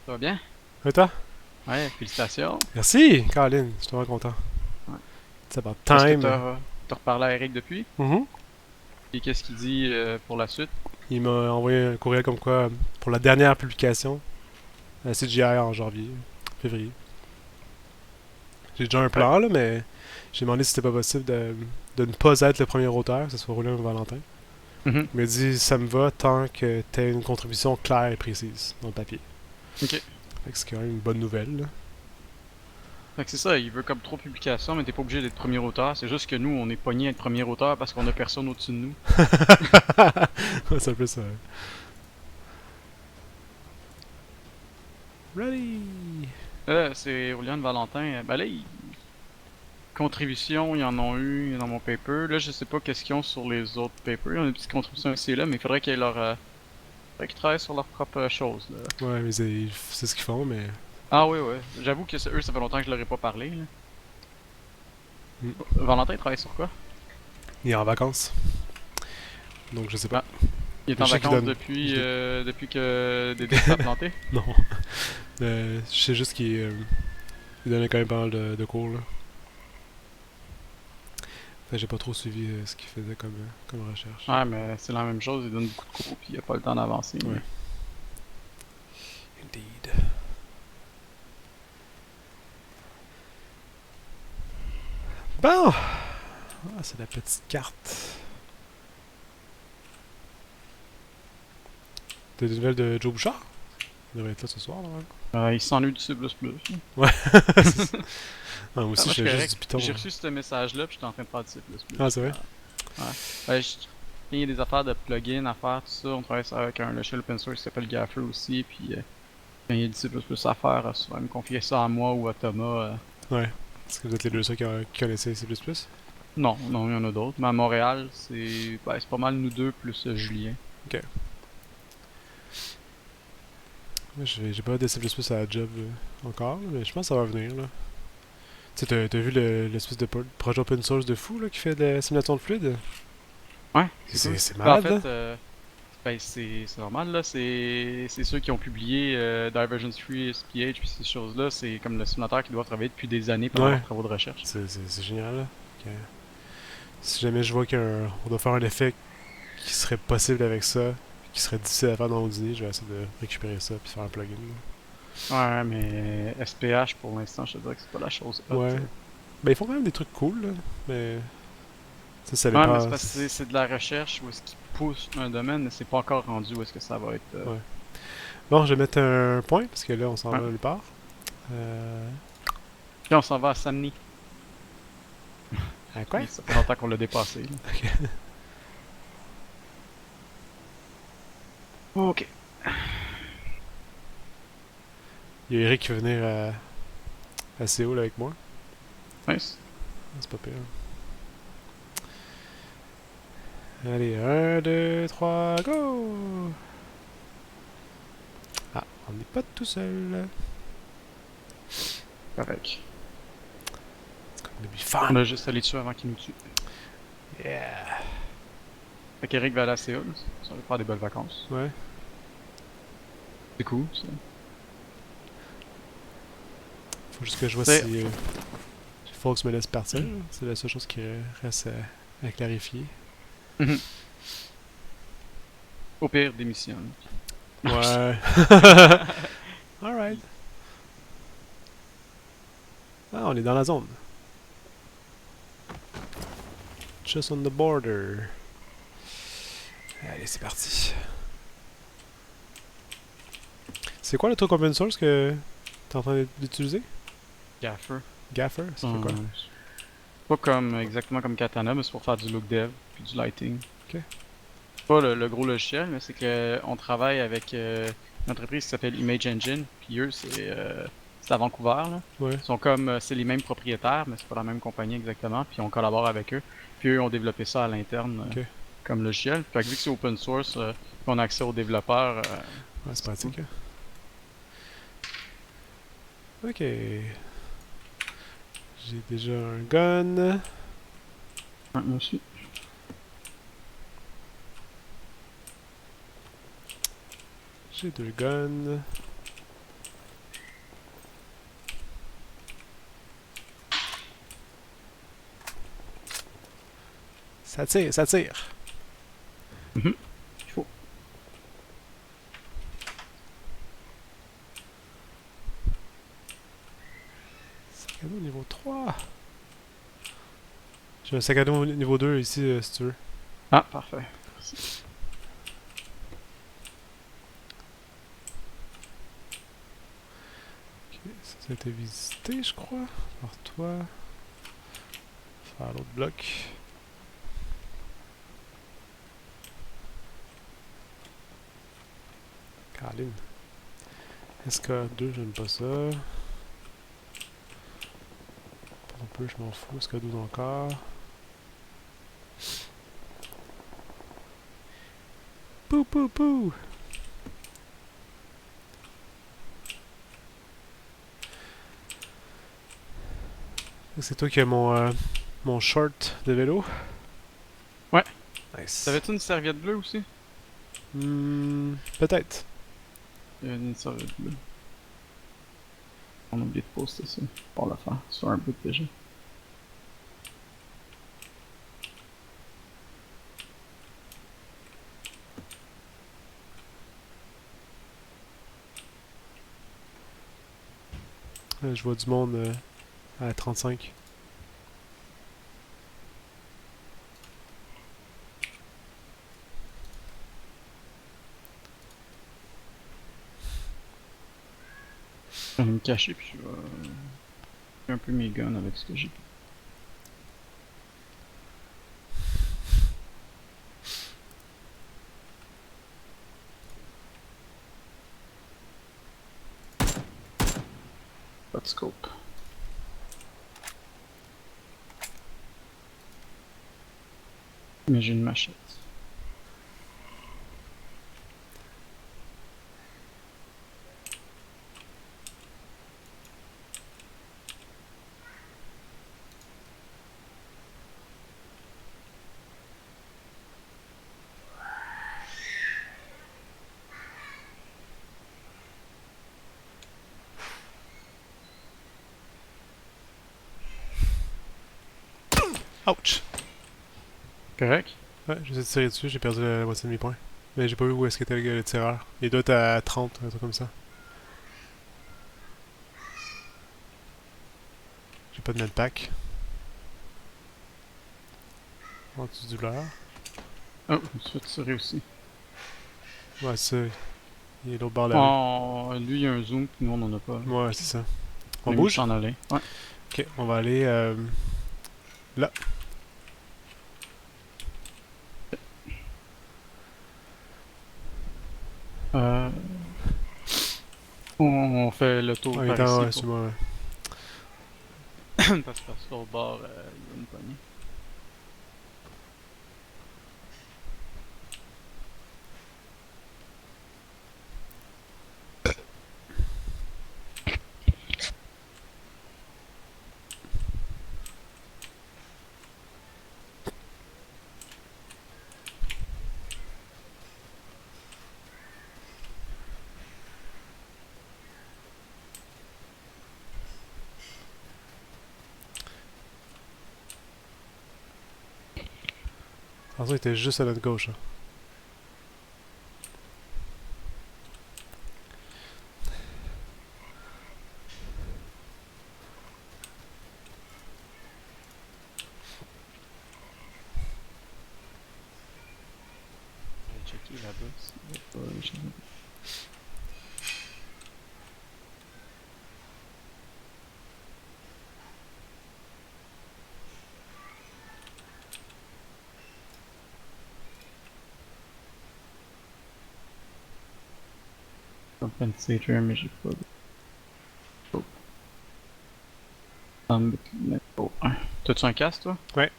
Ça va bien? Et toi? Ouais, félicitations. Merci, Caroline, je suis vraiment content. Ouais. It's about Est-ce que time. t'as reparlé à Eric depuis? Mhm. Et qu'est-ce qu'il dit pour la suite? Il m'a envoyé un courriel comme quoi pour la dernière publication, la CGI en janvier, février. J'ai déjà un Ouais. plan là, mais j'ai demandé si c'était pas possible de ne pas être le premier auteur, que ce soit Roland ou Valentin. Mhm. Il m'a dit ça me va tant que t'aies une contribution claire et précise dans le papier. Ok. Fait que c'est quand même une bonne nouvelle. Là. Fait que c'est ça, il veut comme trop de publications, mais t'es pas obligé d'être premier auteur. C'est juste que nous, on est pogné à être premier auteur parce qu'on a personne au-dessus de nous. c'est un peu ça. Ready! Là, c'est Julian Valentin. Ben là, contributions, ils en ont eu dans mon paper. Là, je sais pas qu'est-ce qu'ils ont sur les autres papers. Ils ont des petites contributions ici et là, mais il faudrait faudrait qu'ils travaillent sur leurs propres choses, là. Ouais, mais c'est ce qu'ils font, mais. Ah oui, ouais. J'avoue que eux, ça fait longtemps que je leur ai pas parlé, là. Hmm. Valentin il travaille sur quoi? Il est en vacances, donc je sais pas. Ah, il est Mais en je sais qu'il vacances donne. depuis que Dédé s'est planté. Non. Je sais juste il donnait quand même pas mal de cours, là. Fait que j'ai pas trop suivi ce qu'il faisait comme recherche. Ouais, mais c'est la même chose, il donne beaucoup de cours puis il a pas le temps d'avancer, Ouais. lui. Indeed. Bon! Ah, c'est la petite carte. T'as des nouvelles de Joe Bouchard? Il devrait être là ce soir, normalement. Il s'ennuie du C++. Ouais. Ah, moi Ah, aussi, moi, je je suis fais juste correct. du Python. J'ai reçu ce message-là puis j'étais en train de faire du C++. Ah, c'est vrai? Ouais. Ben, il y a des affaires de plugins à faire, tout ça. On travaille avec un logiciel open source qui s'appelle Gaffer aussi, puis quand il y a du C++ à faire, souvent me confier ça à moi ou à Thomas. Ouais. Est-ce que vous êtes les deux seuls qui connaissaient C++? Non, non, il y en a d'autres. Mais à Montréal, c'est pas mal nous deux plus Julien. Ok. Moi, j'ai pas de C++ à la job encore, mais je pense que ça va venir, là. Tu sais, t'as vu l'espèce de projet open source de fou, là, qui fait de la simulation de fluide? Ouais, c'est cool. C'est Ben, en malade, là. fait, ben, c'est normal, là. C'est ceux qui ont publié Divergence Free SPH puis ces choses-là. C'est comme le simulateur qui doit travailler depuis des années pendant leurs Ouais. travaux de recherche. C'est génial, là. Ok. Si jamais je vois qu'on doit faire un effet qui serait possible avec ça, qui serait difficile à faire dans Houdini, je vais essayer de récupérer ça puis faire un plugin. Ouais, mais SPH, pour l'instant, je te dirais que c'est pas la chose hot. Ouais. Ben, ils font quand même des trucs cool, là. Mais. Ça Ouais, mais c'est dépend. parce que c'est de la recherche où est-ce qu'ils poussent un domaine, mais c'est pas encore rendu où est-ce que ça va être. Ouais. Bon, je vais mettre un point, parce que là, on s'en Ouais. va nulle part. Euh. Puis on s'en va à Samny. À quoi? Ça fait longtemps qu'on l'a dépassé, là. Ok. Il y a Eric qui veut venir à Séoul avec moi. Nice. C'est pas pire. Allez, un 2 3 go! Ah, on n'est pas tout seul. Correct. It's gonna be On fun! a juste allé dessus avant qu'il nous tue. Yeah! Fait qu'Eric va aller à Séoul. Ça va faire des belles vacances. Ouais. C'est cool, ça. Faut juste que je vois C'est. si Fox me laisse partir. C'est la seule chose qui reste à clarifier. Mhm. Au pire, démissionne. Ouais. Alright. Ah, on est dans la zone. Just on the border. Allez, c'est parti. C'est quoi le truc open source que t'es en train d'utiliser? Gaffer. Gaffer? Ça fait quoi? Pas comme exactement comme Katana, mais c'est pour faire du look dev puis du lighting. Ok. C'est pas le gros logiciel, mais c'est que on travaille avec une entreprise qui s'appelle Image Engine, puis eux c'est à Vancouver là. Ouais. Ils sont comme c'est les mêmes propriétaires, mais c'est pas la même compagnie exactement, puis on collabore avec eux. Puis eux ont développé ça à l'interne Ok. comme logiciel. Fait que vu que c'est open source, qu'on a accès aux développeurs, Ouais, c'est c'est cool. pratique. Hein. Ok. J'ai déjà un gun. Ouais, moi aussi. J'ai deux guns. Ça tire, ça tire. Il faut. Sac à dos niveau 3. J'ai un sac à dos niveau 2 ici, si tu veux. Ah, parfait. Merci. Ok, ça a été visité, je crois. Par toi. Faire l'autre bloc. Caroline. SK2, j'aime pas ça. Pas non plus, je m'en fous. SK12 encore. Pou pou pou! C'est toi qui as mon short de vélo? Ouais. Nice. T'avais-tu une serviette bleue aussi? Peut-être. Il y a une serviette bleue. On a oublié de poster ça. Pour la faire sur un bout déjà. Je vois du monde à 35. Je vais me cacher puis je vais un peu mes guns avec ce que j'ai. Pas de scope. Mais j'ai une machette. Ouch! Correct? Ouais, j'essaie de tirer dessus, j'ai perdu la moitié de mes points. Mais j'ai pas vu où est-ce qu'était le tireur. Il doit être à 30, un truc comme ça. J'ai pas de medpack. En dessous du leurre. Oh, je me suis fait tirer aussi. Ouais, c'est ça. Il est l'autre bord de la rue. Oh, lui il y a un zoom, puis nous on en a pas. Ouais, c'est ça. On est mieux de bouge? s'en aller. Ouais. Ok, on va aller là. Euh... On fait le tour En par étant, ici. ouais, moi, ouais. Parce que sur le bord, il y a une poignée. Attention, il était juste à notre gauche. Hein. Je vais checker là-bas s'il y a pas. Compensator, mais j'ai pas de. Oh. Oh, 1. T'as-tu un casque toi? Ouais.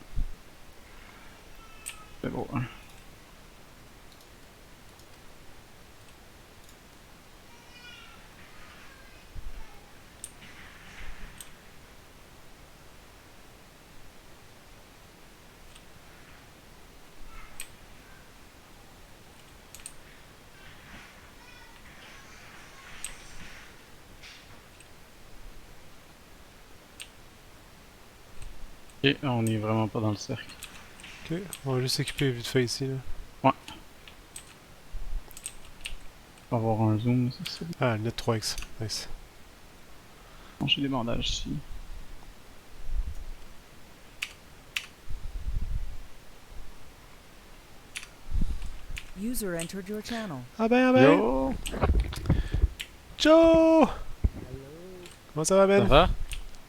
Level 1. Ok, on est vraiment pas dans le cercle. Ok, on va juste s'équiper vite fait ici là. Ouais. On va avoir un zoom, c'est ça. Ah, net 3x. Nice. J'ai des bandages ici. User entered your channel. Ah ben, ah ben! Yo! Joe! Allô? Comment ça va, Ça Ben? va?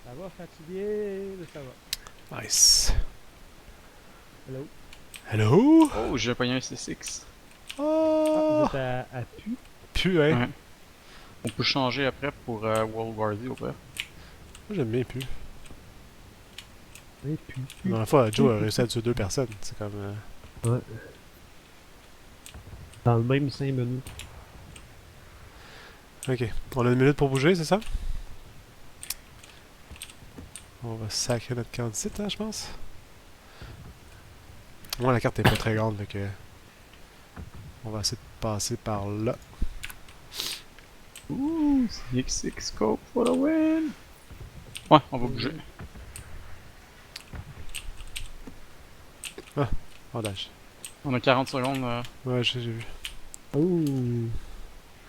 Ça va, fatigué, mais ça va. Nice. Allô? Hello? Oh, j'ai pogné un C6. Ah, vous Oh! êtes à pu? Pu, hein? Ouais. On peut changer après pour World War Z au pire. Moi, j'aime bien pu. Oui, pu. La dernière fois, Joe a réussi à tuer 2 personnes. C'est comme. Ouais. Dans le même 5 minutes. Ok. On a une minute pour bouger, c'est ça? On va sacrer notre candidate, hein, je pense. Moi, la carte est pas très grande, donc. On va essayer de passer par là. Ouh, CX6 scope for the win! Ouais, on va bouger. Bandage. On a 40 secondes. Ouais, j'ai vu. Ouh!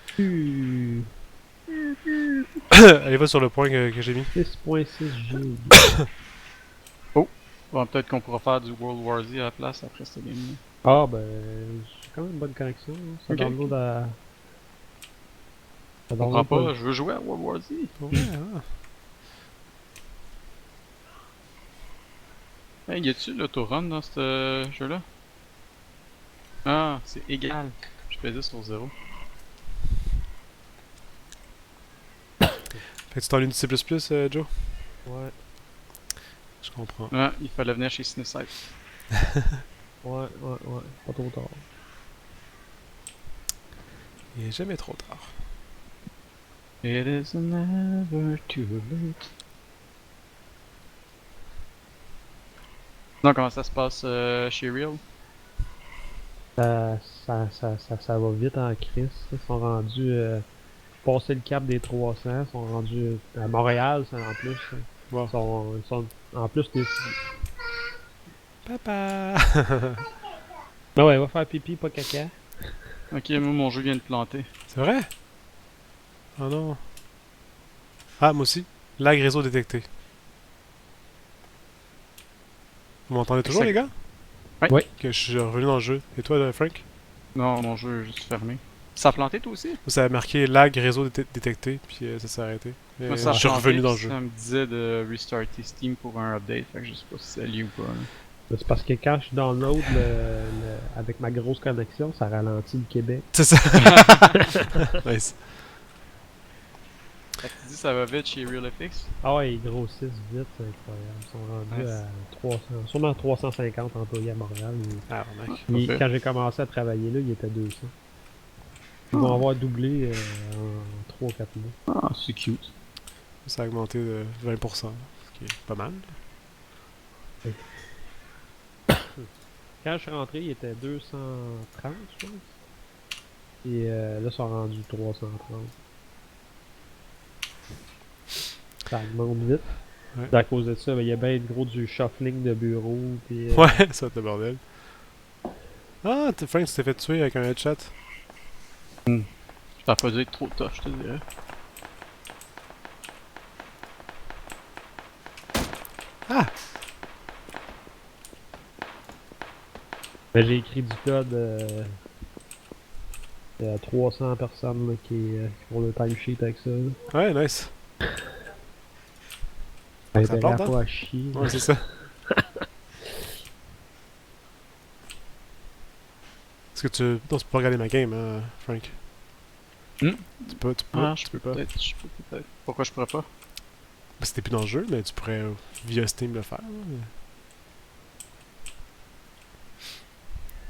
Pu! Allez, va sur le point que j'ai mis. 6.6 G. Bon, peut-être qu'on pourra faire du World War Z à la place après cette game-là. Ah, ben, j'ai quand même une bonne connexion. Hein. Ça Ok. download à. Ça Je comprends download pas, je veux jouer à World War Z. Ouais, ah. Hey, y a-tu l'autorun dans ce jeu-là? Ah, c'est égal. Je faisais sur 0. Fait que tu t'ennuies du C++, Joe? Ouais, Je comprends. Ah, il fallait venir chez Cinesite. ouais. Pas trop tard. Il est jamais trop tard. It is never too late. Non, comment ça se passe chez Real? Ça va vite en crise. Ils sont rendus. Passer le cap des 300. Ils sont rendus à Montréal, ça, en plus. Wow. Ils sont en plus des. Papa! Ah ouais, va faire pipi, pas caca. Ok, moi mon jeu vient de planter. C'est vrai? Oh non. Ah, moi aussi. Lag réseau détecté. Vous m'entendez toujours, Ça- les gars? Ouais. Ouais. Que je suis revenu dans le jeu. Et toi, Frank? Non, mon jeu est juste fermé. Ça a planté toi aussi? Ça a marqué lag réseau détecté, puis ça s'est arrêté. Moi, ça a je suis planté, revenu dans le puis jeu. ça me disait de restarter Steam pour un update, fait que je sais pas si c'est lié ou pas. Là. C'est parce que quand je download avec ma grosse connexion, ça ralentit le Québec. C'est ça. Nice. Fait que tu dis ça va vite chez RealFX? Ah ouais, ils grossissent vite, c'est incroyable. Ils sont rendus Nice. à 300, sûrement 350 employés à Montréal. Ah, mec. Mais Parfait. quand j'ai commencé à travailler là, il était 200. Ils vont avoir doublé en 3 ou 4 mois. Ah, c'est cute. Ça a augmenté de 20%, ce qui est pas mal. Quand je suis rentré, il était 230, je pense. Et là, ils sont rendus 330. Ça augmente vite. Ouais. Puis à cause de ça, ben, il y a bien gros du shuffling de bureau. Puis, Ouais, ça te bordel. Ah, Frank, tu t'es fait tuer avec un headshot. Ça a pas dû être trop tough, je te dirais. Ah! Ben, j'ai écrit du code. Il y a 300 personnes là, qui font le timesheet avec ça. Là. Ouais, nice. Ben, Ça t'as plante, l'air hein? pas à chier. Ouais, c'est ça. Est-ce que tu... Non, tu peux pas regarder ma game, hein, Frank? Hmm? Tu peux, tu peux, Ah, tu je peux peux pas. peut-être, Pourquoi je pourrais pas? Bah, c'était plus dans le jeu, mais tu pourrais, via Steam, le faire.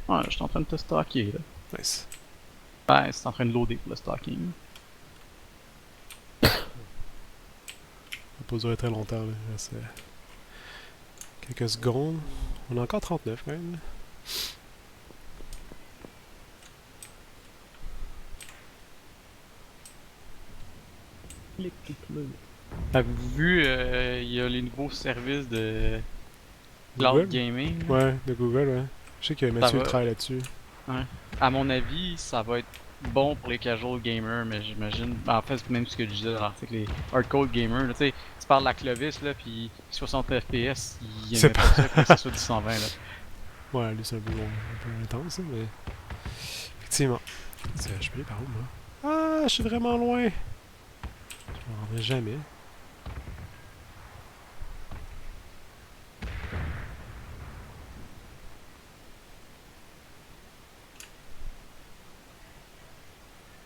Là. Ouais, je suis en train de te stocker là. Nice. Ben, c'est en train de loader pour le stocking. Ça va pas durer très longtemps, là. Il reste, quelques secondes. On a encore 39, quand même. Clic, clic, clic. Avez-vous vu, il y a les nouveaux services de Cloud Google? Gaming. Ouais, de Google, ouais. Je sais que Mathieu va. travaille là-dessus. Ouais. À mon avis, ça va être bon pour les casual gamers, mais j'imagine. Ben, en fait, c'est même ce que je disais dans l'article, les hardcore gamers. Là, tu sais, tu parles à Clovis, là, puis 60 FPS, il C'est aimait pas ça, que ça soit du 120. Là. Ouais, lui, c'est un peu intense, hein, mais. Effectivement. Je suis payé par où, moi? Ah, je suis vraiment loin! Je m'en rendrai jamais.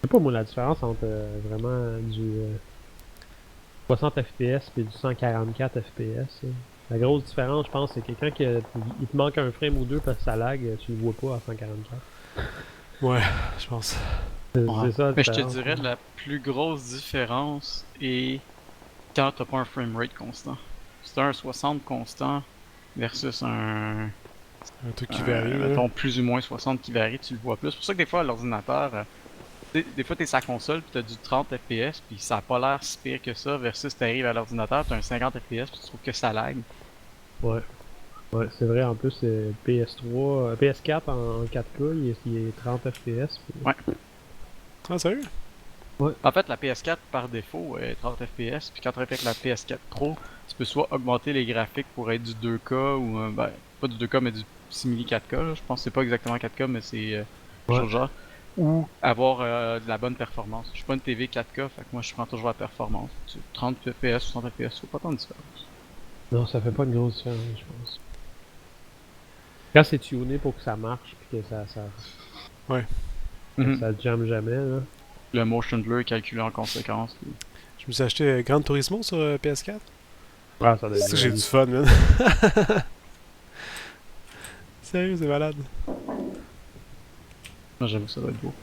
Je sais pas, moi, la différence entre vraiment du 60 FPS et du 144 FPS. Là. La grosse différence, je pense, c'est que quand il te manque un frame ou deux parce que ça lag, tu le vois pas à 144. Ouais, je pense. Ouais. C'est ça la Mais je te différence. dirais, la plus grosse différence est quand t'as pas un framerate constant. Si t'as un 60 constant versus Un truc qui varie, là. mettons, plus ou moins 60 qui varie, tu le vois plus. C'est pour ça que des fois, à l'ordinateur, des fois, t'es sa console pis t'as du 30 FPS pis ça a pas l'air si pire que ça versus t'arrives à l'ordinateur, t'as un 50 FPS pis tu trouves que ça lag. Ouais. Ouais, c'est vrai, en plus, PS3, PS4 en 4K, il est 30 FPS. Puis... Ouais. Ah, sérieux? En fait, la PS4 par défaut est 30 FPS pis quand tu avec la PS4 Pro, tu peux soit augmenter les graphiques pour être du 2K ou ben, pas du 2K mais du simili 4K, là. Je pense que c'est pas exactement 4K mais c'est quelque chose de genre. Ou avoir de la bonne performance. Je suis pas une TV 4K, fait que moi je prends toujours la performance. 30 FPS, 60 FPS, c'est pas tant de différence. Non, ça fait pas une grosse différence, je pense. Quand c'est tuné pour que ça marche, puis que ça jamme jamais, là. Le motion blur est calculé en conséquence. Puis... Je me suis acheté Gran Turismo sur PS4. Ah, ça doit C'est que j'ai du fun, man. Sérieux, c'est malade. Moi j'avoue ça doit être beau.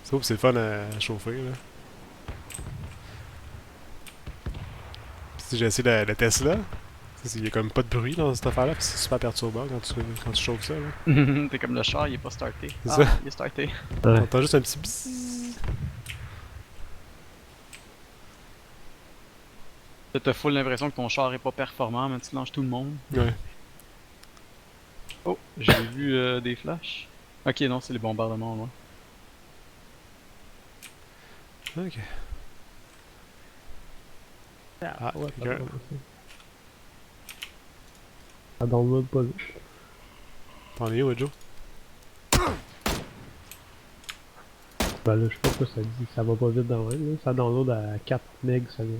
C'est le fun à chauffer, là. Puis j'ai essayé la Tesla. Il y a comme pas de bruit dans cette affaire-là, puis c'est super perturbant quand tu chauffes ça, là. T'es comme le char, il est pas starté. C'est Ah, ça. il est starté. Ouais. T'entends juste un petit bzzz. T'as full l'impression que ton char est pas performant, mais tu lances tout le monde. Ouais. Oh, j'ai vu des flashs. Ok, non, c'est les bombardements, moi. Ok. Ah, ouais, quelqu'un. Ça download pas vite. T'en es où, Joe? Ben là, je sais pas pourquoi ça dit, ça va pas vite dans le là. Ça download à 4 MB secondes.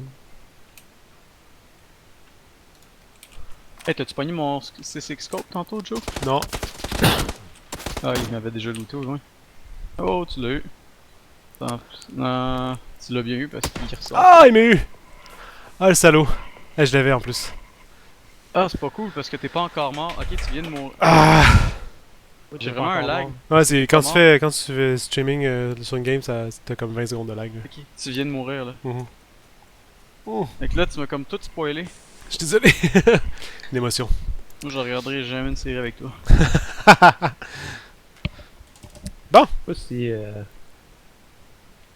Hey, t'as-tu pogné mon C6 Scope tantôt, Joe? Non. Ah, il m'avait déjà looté au loin. Oh, tu l'as eu. Attends, non, tu l'as bien eu parce qu'il ressort. Ah, il m'a eu! Ah, le salaud. Ah, je l'avais en plus. Ah, c'est pas cool parce que t'es pas encore mort. Ok, tu viens de mourir. Ah! J'ai vraiment un lag. Ouais, c'est quand Comment? quand tu fais streaming sur une game, t'as comme 20 secondes de lag. Là. Ok, tu viens de mourir là. Mhm. Oh, Fait que là, tu m'as comme tout spoilé. je suis désolé. Une émotion. Moi, je regarderai jamais une série avec toi. Je sais pas si. Je sais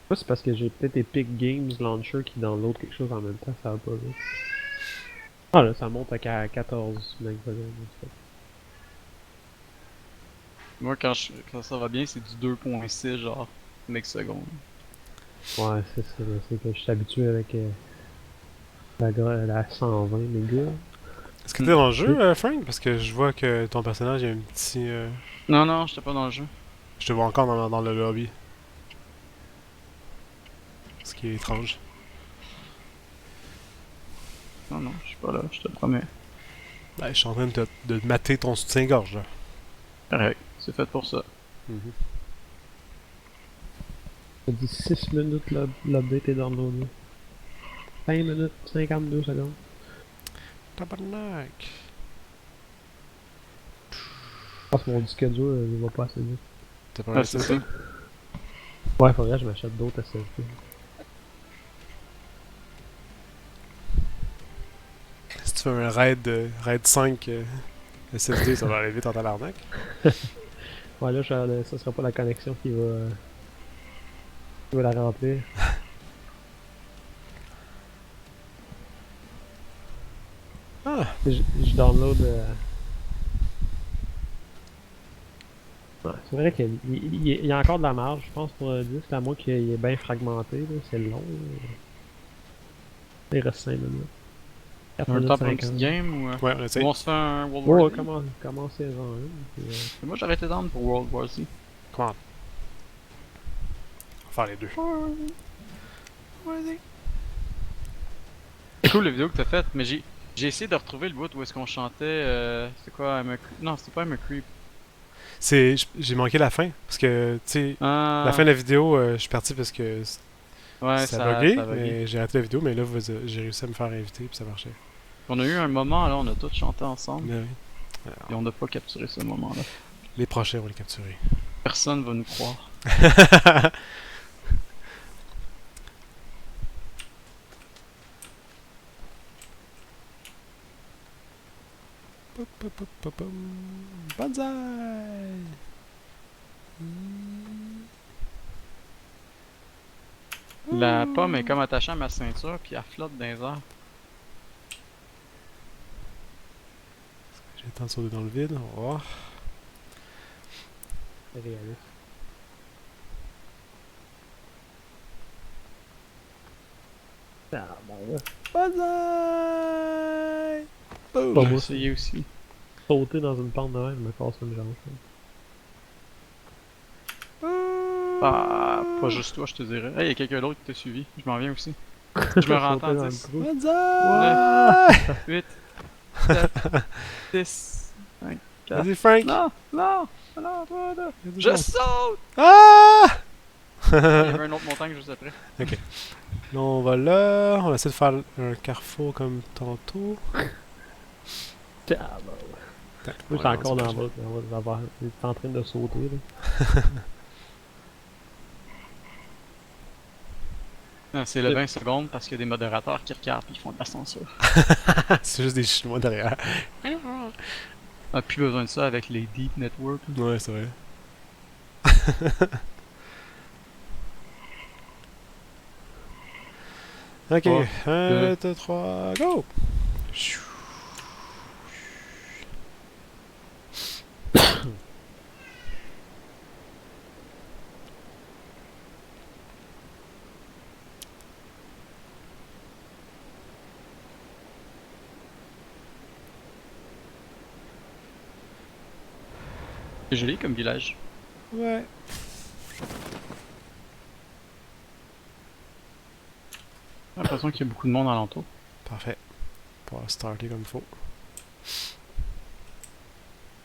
pas si c'est parce que j'ai peut-être Epic Games Launcher qui download quelque chose en même temps, ça va pas vite. Ah là, ça monte à 14 MB. Moi, quand ça va bien, c'est du 2.6 genre secondes. Ouais, c'est ça, là, c'est que je suis habitué avec la 120 mégas. Est-ce que t'es dans le jeu, Frank? Parce que je vois que ton personnage, il y a un petit. Non, non, j'étais pas dans le jeu. Je te vois encore dans le lobby. Ce qui est étrange. Non, non, je suis pas là, je te promets. Ben, je suis en train de te mater ton soutien-gorge, là. Correct, c'est fait pour ça. Mhm. Ça dit 6 minutes l'update est downloadé. 5 minutes, 52 secondes. Tabarnak. Je pense que mon disque dur, il va pas assez vite. T'as pas Ah, un c'est SSD? ça. Ouais, faudrait que je m'achète d'autres SSD. Si tu fais un raid 5 SSD, ça va aller vite en tabarnak. Ouais, là, ça sera pas la connexion qui va la remplir. Ah! Je download Ouais, c'est vrai qu'il y a encore de la marge, je pense, pour le disque, à moins qu'il est bien fragmenté, là. C'est long, là. Il reste 5 minutes. 4 On a le minutes temps pour une petite 50. game Ouais, on ou essaie. on se fait un World Ouais, War ouais, Z? commencez-en une. Puis, Moi j'aurais été down pour World War Z. Comment? On va faire les deux. C'est cool la vidéo que t'as faite, mais j'ai essayé de retrouver le bout où est-ce qu'on chantait. C'était quoi? Non, c'était pas I'm a Creep. J'ai manqué la fin, parce que, tu sais, la fin Ah, de la vidéo, je suis parti parce que ouais, ça a ça bugué, a bugué. mais j'ai arrêté la vidéo, mais là, j'ai réussi à me faire inviter, puis ça marchait. On a eu un moment là, on a tous chanté ensemble, Mais oui. et on n'a pas capturé ce moment-là. Les prochains, on va les capturer. Personne va nous croire. Banzai! La pomme est comme attachée à ma ceinture, puis elle flotte dans les airs. J'ai le temps de sauter dans le vide, on va voir. c'est réaliste. Ah, ben là. Banzai! Boom! Pas J'ai moi. essayé aussi. Sauter dans une pente de même, je me casse une jambe. Ah, pas juste toi, je te dirais. Hey, y a quelqu'un d'autre qui t'a suivi. Je m'en viens aussi. Je me rends Sauter en dans le 10, trou. Banzai! 8, 7, 6, 5, 4. Vas-y, Frank! Non, non, non, non, non. Il y a du Je monde. saute! Ah! Il y avait une autre montagne juste après. Là, on va là. On va essayer de faire un carrefour comme tantôt. Ah, ben ouais. Attends, Moi, on j'étais va encore dans commencer le bas. J'étais en train de sauter, là. Non, c'est le 20 secondes parce qu'il y a des modérateurs qui regardent et ils font de la censure. C'est juste des Chinois derrière. Ah, plus besoin de ça avec les Deep Network. Ouais, c'est vrai. Ok, 3, 1, 2, 3, go! C'est joli comme village. Ouais. J'ai l'impression qu'il y a beaucoup de monde alentour. Parfait. Pour starter comme il faut.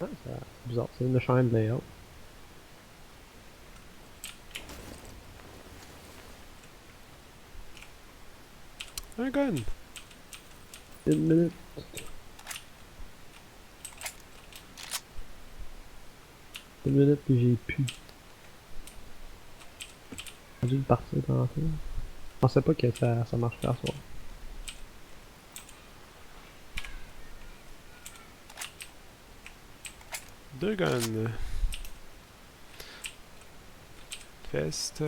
Ah, c'est bizarre, c'est une chaîne de layout. Un gun! Une minute. Une minute puis j'ai pu. J'ai dû partir tantôt. Je pensais pas que ça marcherait à soir. Deux guns. Fest.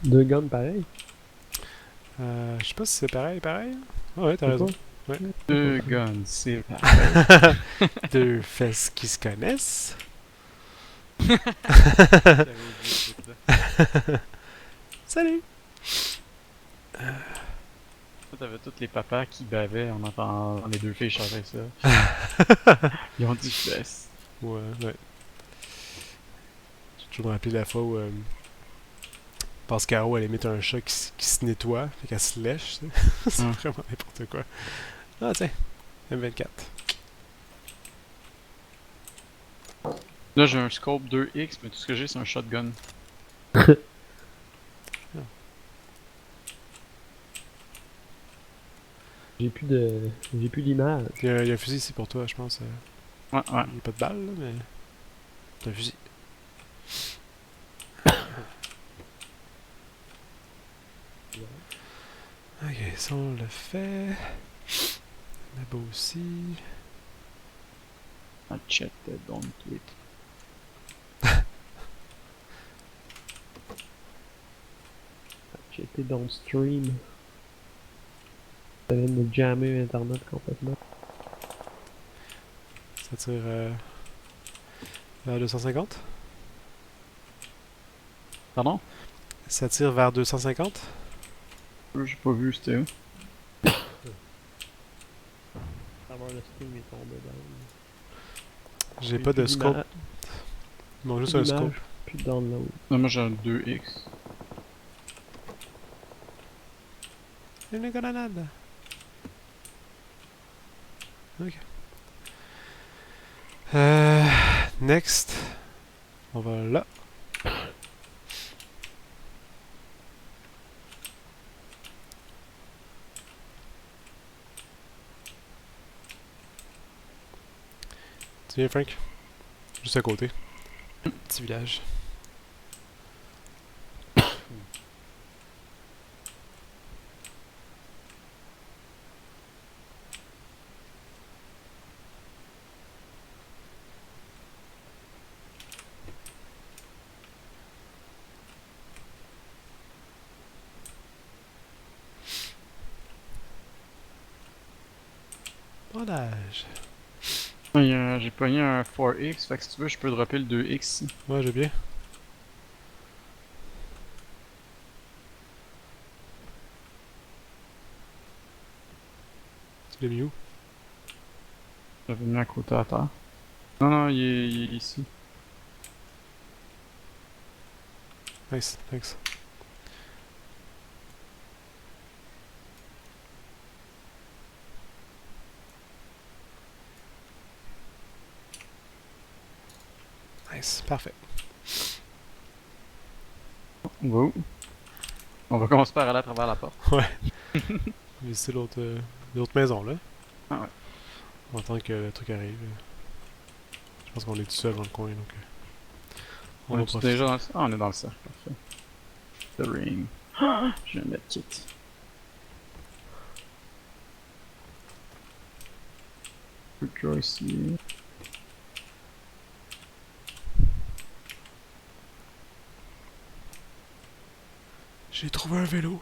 Deux guns pareil. Je sais pas si c'est pareil. Ah ouais, t'as C'est raison. quoi? Deux guns, c'est pareil. Deux fesses qui se connaissent. J'avais oublié ce truc-là. Salut! Toi, t'avais tous les papas qui bavaient en entendant les deux filles chanter ça. Ils ont dit fesses. Ouais. J'ai toujours me rappelé la fois où Pascaro elle imite un chat qui se nettoie, fait qu'elle se lèche. Tu sais. C'est vraiment n'importe quoi. Ah tiens, M24. Là, j'ai un scope 2X, mais tout ce que j'ai, c'est un shotgun. J'ai plus d'image. Il y a un fusil ici pour toi, je pense. Ouais. Il n'y a pas de balle, là, mais. C'est un fusil. Ok, ça on le fait. Là-bas aussi. I check that, don't tweet. J'ai été dans le stream. Ça vient de jammer Internet complètement. Ça tire vers 250. Pardon? Ça tire vers 250. J'ai pas vu, c'était où? Savoir le stream est tombé dans. J'ai pas de scope. Non, juste un scope. Puis de download. Non, moi j'ai un 2X. Une grenade. Ok. Next. On va là. Tu viens, Frank? Juste à côté. Petit village. Bandage. J'ai pogné un 4X, fait que si tu veux, je peux dropper le 2X. Ouais, j'ai bien. Tu l'as mis où? J'avais mis à côté à terre. Non, non, il est ici. Nice, thanks. Nice, parfait. On va où? On va commencer par aller à travers la porte. Ouais. Visiter l'autre maison, là. Ah ouais. On attend que le truc arrive. Je pense qu'on est tout seul dans le coin, donc... on va est profiter. déjà dans le... Ah, on est dans le cercle, parfait. The ring. J'ai un medkit. Quick draw ici. J'ai trouvé un vélo.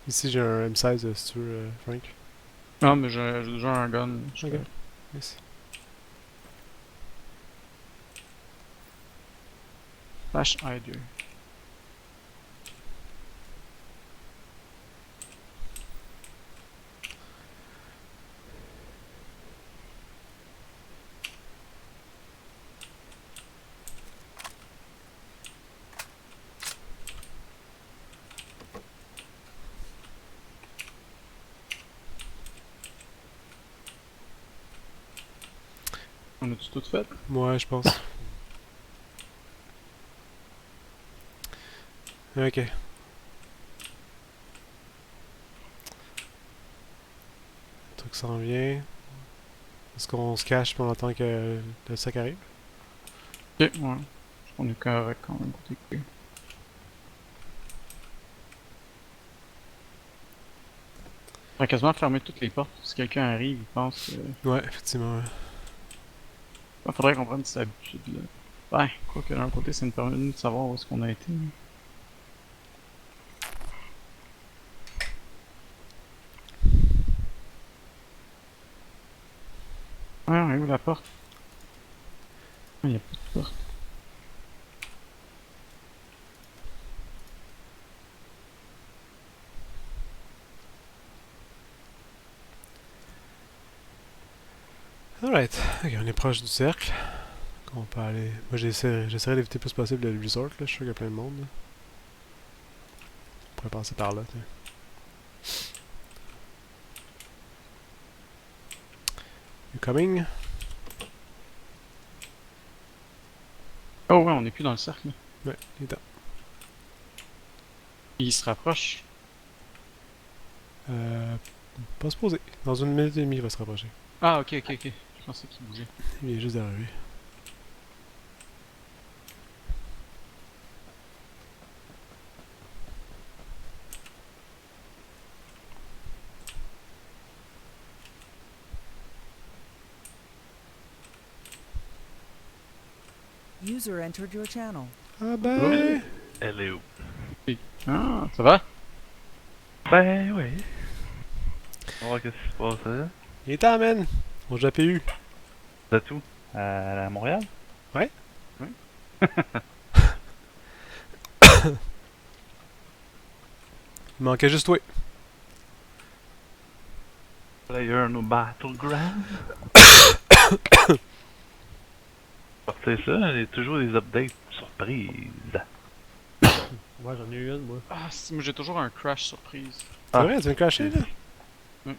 Ici, j'ai un M16 si tu veux, Frank. Non, mais j'ai déjà un gun. Ok. Nice. Flash I2. On a-tu tout fait? Ouais, je pense. Ok. Le truc s'en vient. Est-ce qu'on se cache pour attendre que le sac arrive? Ok, ouais. On est correct quand même côté clé. On va quasiment fermer toutes les portes. Si quelqu'un arrive, il pense que... Ouais, effectivement. Ouais. Il faudrait qu'on prenne cette habitude là. Ouais, quoi que d'un côté, ça nous permet de savoir où est-ce qu'on a été. Ouais, on est où la porte? Il n'y a pas de porte. Alright. Ok, on est proche du cercle. On peut aller. Moi, j'essaierai d'éviter le plus possible le resort, là. Je suis sûr qu'il y a plein de monde. Là. On pourrait passer par là, tiens. You coming? Oh ouais, on est plus dans le cercle. Là. Ouais, il est temps. Il se rapproche. Pas se poser. Dans 1 minute et demie, il va se rapprocher. Ah, ok, ok, ok. Je pensais qu'il bougeait. Il vient juste d'arriver. User entered your channel. Ah ben... Elle est où? Ah, ça va? Ben oui. On va voir qu'est-ce qui se passe là. Il est temps, man! On joue à PU. C'est tout? À Montréal? Il manquait juste toi. Player no Battleground. C'est ça, il y a toujours des updates surprises. Moi, j'en ai eu une, moi. Ah, si, moi j'ai toujours un crash surprise. C'est Ah. vrai, tu viens de clasher, là? Mm.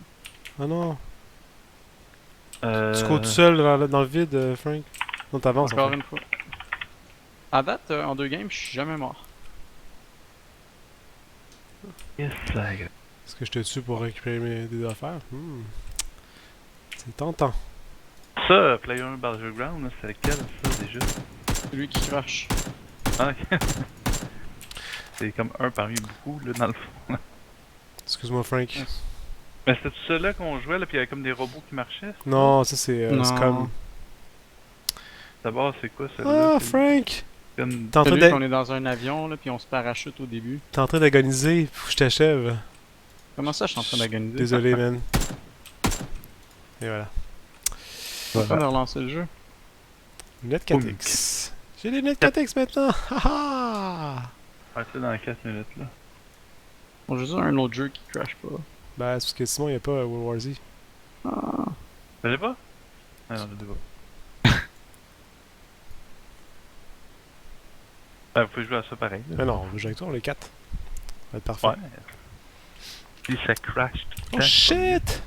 Ah non. Euh... Tu cours tout seul dans le vide, Frank? Non, t'avances, Encore en fait. une fois. À date, en 2 games, je suis jamais mort. Yes, ça. Est-ce que je te tue pour récupérer des affaires? C'est tentant. Ça, Player no Battleground, là, c'est lequel ça déjà? C'est lui qui crash. Ah, ok. C'est comme un parmi beaucoup, là, dans le fond. Excuse-moi, Frank. Yes. Mais c'était tout ça là qu'on jouait, là, pis il y avait comme des robots qui marchaient? Non, ça c'est Non. Scum. D'abord, c'est quoi celle-là? Ah, C'est Frank! comme... T'es en train Celui d'a- qu'on est dans un avion, là, puis on se parachute au début. t'es en train d'agoniser, faut que je t'achève. Comment ça, je suis en train d'agoniser? Désolé, man. Et voilà. Je suis en train de relancer le jeu. Lunettes 4X. J'ai les lunettes 4X maintenant! Haha! Ah, c'est dans 4 minutes, là. Bon, j'ai juste un autre jeu qui crash pas. Ben, c'est parce que sinon, il n'y a pas World War Z. Ah. Ça l'est pas? Ah non, je l'ai pas. Ben, vous pouvez jouer à ça pareil, là. Mais non, on va jouer avec toi, on est 4. Ça va être parfait. Ouais. Puis ça crash tout le Oh temps. shit!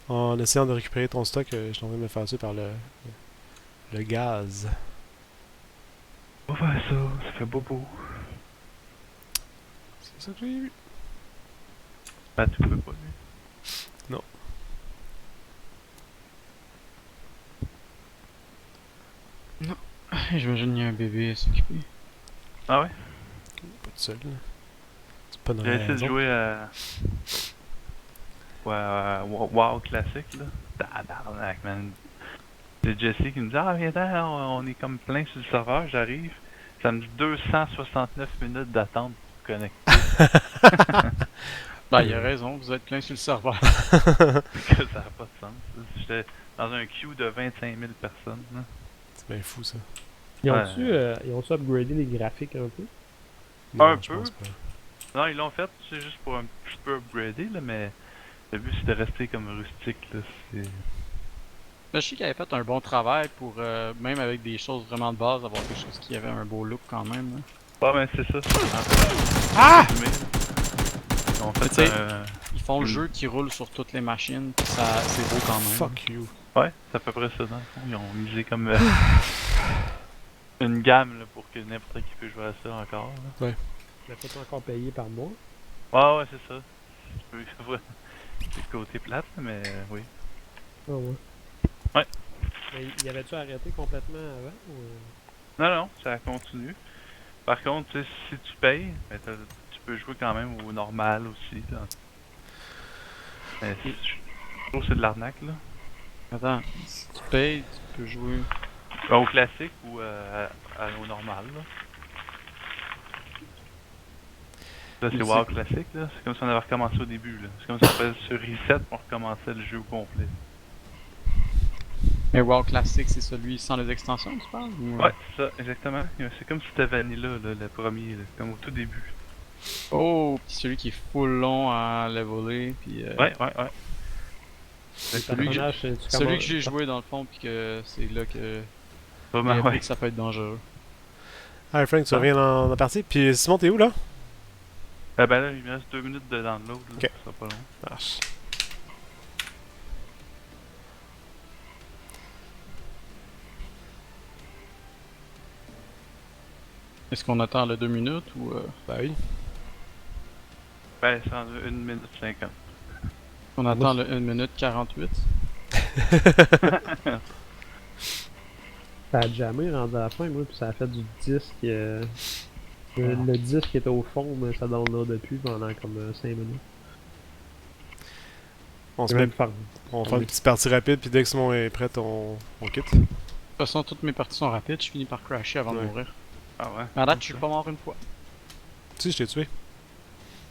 En essayant de récupérer ton stock, je suis en train de me faire tuer par le gaz. On va faire ça, ça fait bobo. C'est ça que j'ai eu. Ben, tu peux pas, lui. J'imagine qu'il y a un bébé à s'occuper. Ah ouais? Pas tout seul, là. C'est pas une J'ai essayé de raison. jouer à... Ouais, WoW classique, là. Tabarnak, man. C'est Jesse qui me dit « Ah, viens-t'en, on est comme plein sur le serveur, j'arrive. » Ça me dit 269 minutes d'attente pour connecter. Ben, il a raison, vous êtes plein sur le serveur. Que ça n'a pas de sens. J'étais dans un queue de 25 000 personnes, là. C'est bien fou, ça. Ils ont-tu upgradé les graphiques un peu? Un je peu. pense pas. Non, ils l'ont fait, c'est juste pour un petit peu upgrader, là, mais le but c'est de rester comme rustique, là. C'est... Ben, je sais qu'il avait fait un bon travail pour, même avec des choses vraiment de base, avoir quelque chose qui avait un beau look quand même. Là. Ah, ben c'est ça. Ah! Ils ont Mais tu fait sais, un... Ils font le jeu qui roule sur toutes les machines, pis ça, c'est beau quand même. Fuck you. Ouais, c'est à peu près ça, dans le fond. Ils ont misé comme une gamme, là, pour que n'importe qui peut jouer à ça encore, là. Mais faut encore payer par mois? Ouais, c'est ça. Tu peux... Ouais. C'est le côté plate, là, mais oui. Ah ouais. Ouais. Mais y avait-tu arrêté complètement avant? Ou... Non, ça continue. Par contre, tu sais, si tu payes, ben, tu peux jouer quand même au normal aussi, là. Mais je trouve que c'est de l'arnaque, là. Attends, si tu payes, tu peux jouer. Ben, au classique ou au normal, là. Là, c'est Mais WoW c'est- classique, là. C'est comme si on avait recommencé au début, là. C'est comme si on faisait sur reset, on recommençait le jeu au complet. Mais WoW classique, c'est celui sans les extensions, tu parles? Ou... Ouais, c'est ça, exactement. C'est comme si c'était Vanilla, là, le premier, là, comme au tout début. Oh, pis celui qui est full long à leveler, pis Ouais. celui que j'ai- Personnage, tu celui commandes- que j'ai joué dans le fond, pis que c'est là que Vraiment, j'ai appris ouais. que ça peut être dangereux. Alright, Frank, tu reviens dans la partie. Puis Simon, t'es où, là? Ben là, il me reste 2 minutes de download, là. Ok. Ça sera pas long. Ça marche. Est-ce qu'on attend le 2 minutes ou Bah oui. Ben, c'est en 1 minute 50. on attend le 1 minute 48? Ça a jamais rendu à la fin, moi, puis ça a fait du disque. Le disque était au fond, mais ça download depuis pendant comme 5 minutes. On se J'ai met, même faire... on va faire une petite partie rapide, puis dès que Simon est prêt, on quitte. façon, toutes mes parties sont rapides, je finis par crasher avant de Ouais. mourir. Ah ouais. Mais à date, je suis pas mort une fois. Tu sais, je t'ai tué.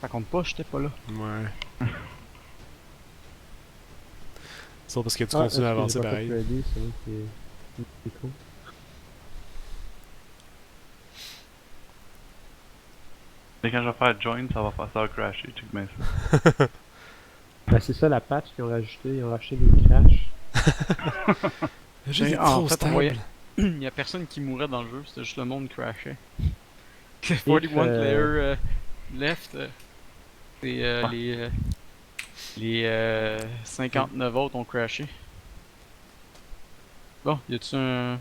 Ça compte pas, j'étais pas là. Ouais. C'est parce que tu Ah, continues à est-ce que avancer j'ai pas fait pareil. ready, c'est vrai que c'est cool. Mais quand je vais faire join, ça va faire ça crasher, check bien ça. Ben, c'est ça la patch qu'ils ont rajouté, ils ont racheté des crashs. Le jeu est En trop fait, on stable. voyait- Il y a personne qui mourait dans le jeu, c'était juste le monde qui crashait. 41 player left, et Ah. les 59 autres ont crashé. Bon, y a-tu un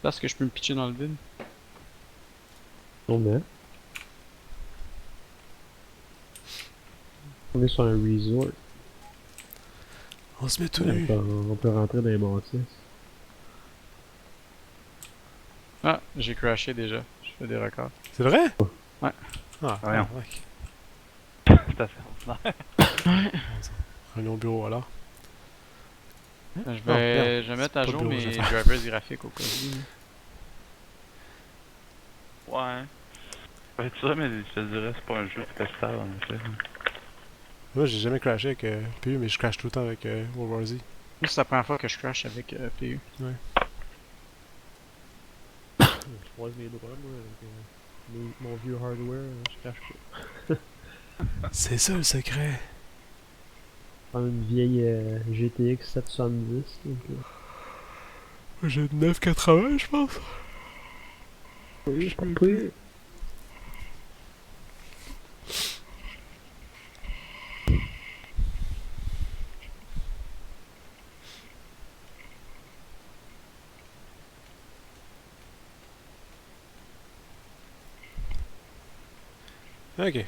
place que je peux me pitcher dans le vide? On est. On est sur un resort. On se met tout On nu. peut, on peut rentrer dans les bâtisses. Ah, j'ai crashé déjà, je fais des records. C'est vrai? Ouais. Ah, Voyons. ouais. C'est assez ordinaire. Un autre bureau alors. Je merde, vais mettre à pas de jour bureau, mes j'ai fait. drivers graphiques au cas où. Ouais. Ça va être ça, mais je te dirais, c'est pas un jeu très stable en effet. Moi, j'ai jamais crashé avec PU, mais je crash tout le temps avec World War Z. Moi, c'est la première fois que je crash avec PU. Je croise mes doigts, moi, avec mon vieux hardware, je crache pas. C'est ça le secret. Je prends une vieille GTX 770. Donc, Moi, j'ai 980, je pense. oui, je peux. Ok.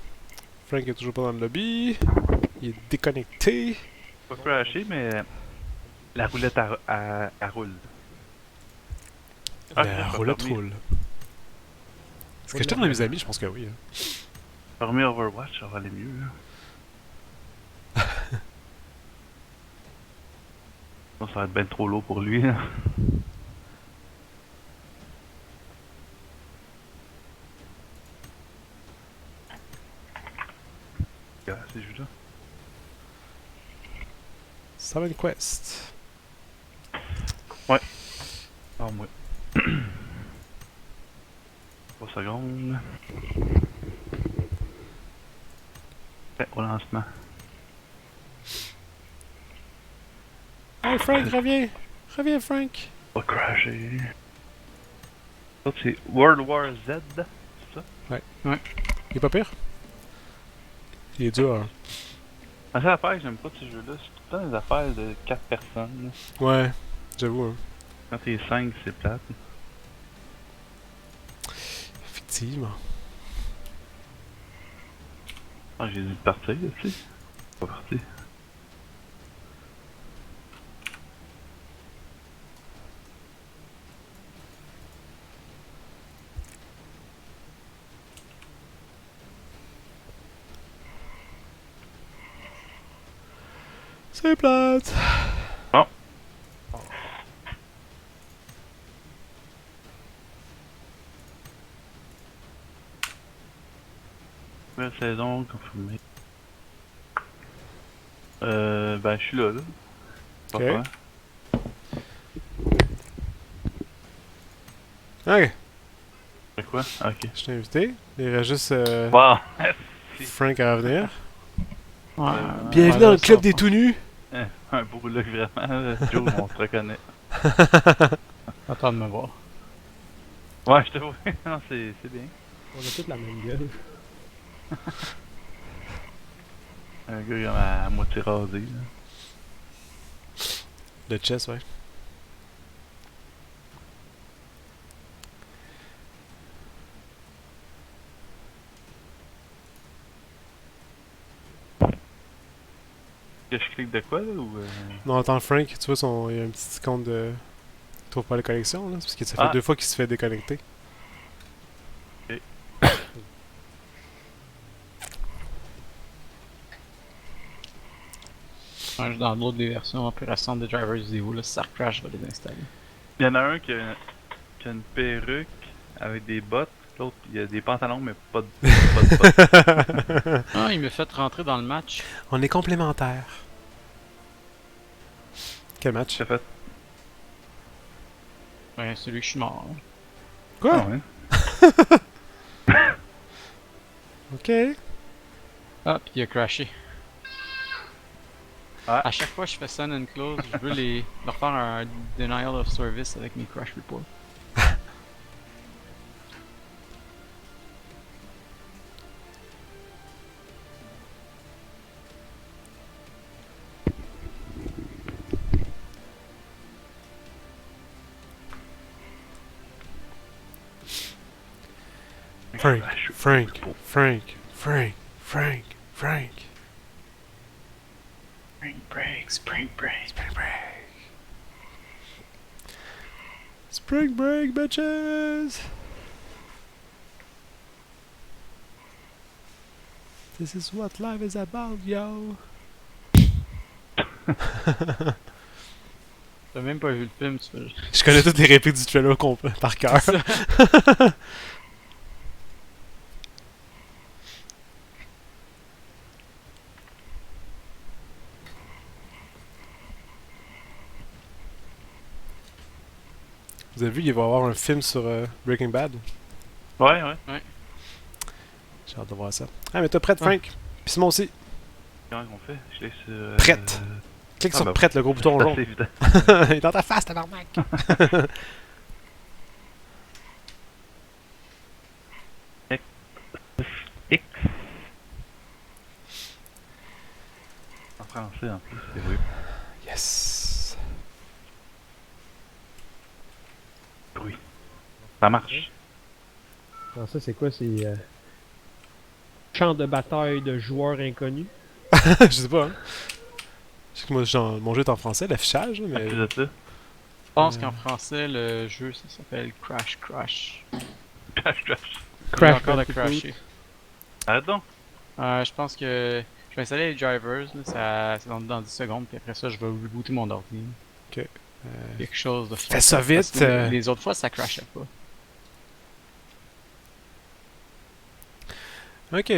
Frank est toujours pas dans le lobby. Il est déconnecté. Pas crasher, mais la roulette elle roule. Ah, La je vais roulette dormir. roule. Est-ce que j'étais dans mes amis? Je pense que oui. Hein. Hormis Overwatch, ça va aller mieux. Là. Sinon, ça va être ben trop lourd pour lui. Là. Regarde, ces jeux-là. Seven Quest. Ah, moi. 3 secondes. Ouais, au lancement. Hey Frank, reviens! Reviens Frank! Pas crasher. Ça, c'est World War Z, c'est ça? Il est pas pire? Il est dur. Hein. La seule affaire que j'aime pas de ces jeux-là, c'est tout le temps des affaires de 4 personnes. Là. Ouais, j'avoue. Hein. Quand t'es 5, c'est plate. Effectivement. Ah, j'ai dit de partir, tu sais. Pas parti. C'est plate! Nouvelle saison confirmée. Ben, je suis là. Pas Ok. peur. Ok, C'est quoi? Ok. je t'ai invité. Il reste juste Wow! Frank à revenir. Ouais. Bienvenue dans le club des tout nus! Un beau look vraiment, là. Joe, on se reconnaît. Attends de me voir. Ouais, je te vois. Non, c'est bien. On a toutes la même gueule. Un gars comme à moitié rasé. Là. Le chess, ouais. Que je clique de quoi, là, ou... Non, attends, Frank, tu vois, il y a un petit compte de. Il trouve pas la connexion, là? C'est parce que ça fait Ah. 2 fois qu'il se fait déconnecter. Ouais, je download des versions plus récentes des drivers vidéo, là, si ça crash, je vais les installer. Il y en a un qui a une perruque avec des bottes, l'autre il a des pantalons mais pas de bottes. Ah, il m'a fait rentrer dans le match. On est complémentaires. Quel match? J'ai fait. Ouais, celui que je suis mort. Hein. Quoi? Ah ouais. Ok. Ah, puis il a crashé. Ah. À chaque fois que je fais Sun and Close, je veux leur faire un denial of service avec mes crash reports. Frank, Frank, Frank, Frank, Frank, Frank. Spring break, spring break. Spring break. Spring break, bitches! This is what life is about, yo! T'as même pas vu le film, tu fais. Je connais toutes les répliques du trailer par cœur. Vous avez vu qu'il va y avoir un film sur Breaking Bad? Ouais. J'ai hâte de voir ça. Ah, mais t'es prête, Frank? Puis Simon aussi. Comment on fait? Je laisse sur. Prête. Clique sur bah, prête, le gros bouton C'est jaune. assez évident. Il est dans ta face, tabarnak! X. En français en plus, c'est vrai. Yes! Bruit. Ça marche. Alors ça, c'est quoi? C'est champ de bataille de joueurs inconnus. Je sais pas, hein. Je sais que moi, mon jeu est en français, l'affichage, En mais... plus de ça. Je pense qu'en français, le jeu, ça s'appelle Crash Crash. Crash. Il Crash a encore de Bandicoot. crasher. Arrête donc. Je pense que je vais installer les drivers, là, c'est dans 10 secondes, puis après ça, je vais rebooter mon ordi. Ok. Quelque chose de Fais ça parce vite! que les autres fois, ça crashait pas. Ok.